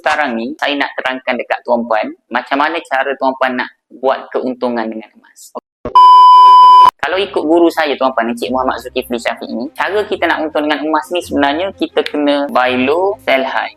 Sekarang ni saya nak terangkan dekat tuan-puan macam mana cara tuan-puan nak buat keuntungan dengan emas. Kalau ikut guru saya tuan-puan, Encik Muhammad Zulkifli Syafiq ni, cara kita nak untung dengan emas ni sebenarnya kita kena buy low, sell high.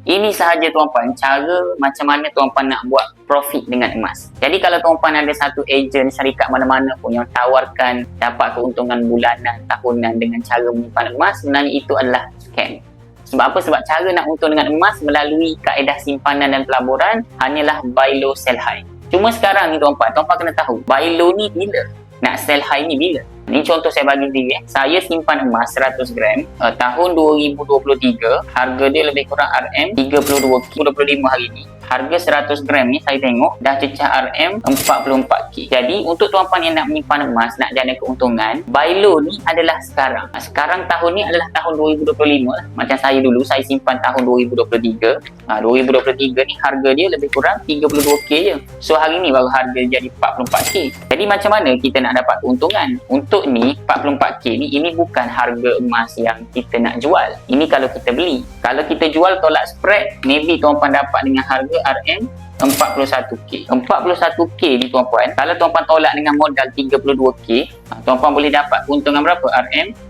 Ini sahaja tuan-puan, cara macam mana tuan-puan nak buat profit dengan emas. Jadi kalau tuan-puan ada satu ejen syarikat mana-mana pun yang tawarkan dapat keuntungan bulanan, tahunan dengan cara menyimpan emas, sebenarnya itu adalah scam. Sebab apa? Sebab cara nak untung dengan emas melalui kaedah simpanan dan pelaburan hanyalah buy low, sell high. Cuma sekarang ni tuan-puan kena tahu, buy low ni bila? Nak sell high ni bila? Ni contoh saya bagi diri. Saya simpan emas 100 gram tahun 2023, harga dia lebih kurang RM32.25 hari ni. Harga 100 gram ni saya tengok dah cecah RM44K. Jadi untuk tuan-puan yang nak menyimpan emas, nak jana keuntungan, buy low ni adalah sekarang. Sekarang tahun ni adalah tahun 2025 lah. Macam saya dulu, saya simpan tahun 2023. 2023 ni harga dia lebih kurang 32K je. So hari ni baru harga jadi 44K. Jadi macam mana kita nak dapat keuntungan? Untuk ni 44K ni, ini bukan harga emas yang kita nak jual. Ini kalau kita beli. Kalau kita jual tolak spread, maybe tuan-puan dapat dengan harga RM41K. 41K ni tuan-puan, kalau tuan-puan tolak dengan modal 32K, tuan-puan boleh dapat keuntungan berapa?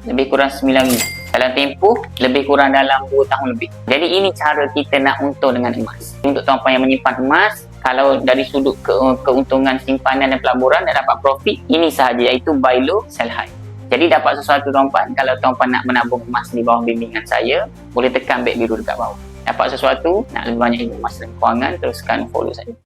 Lebih kurang 9,000. Dalam tempoh lebih kurang dalam 2 tahun lebih. Jadi ini cara kita nak untung dengan emas. Untuk tuan-puan yang menyimpan emas, kalau dari sudut keuntungan simpanan dan pelaburan dan dapat profit, ini sahaja, iaitu buy low, sell high. Jadi dapat sesuatu tuan-puan, kalau tuan-puan nak menabung emas di bawah bimbingan saya, boleh tekan back biru dekat bawah. Dapat sesuatu, nak lebih banyak ilmu emas dan kewangan, teruskan follow saya.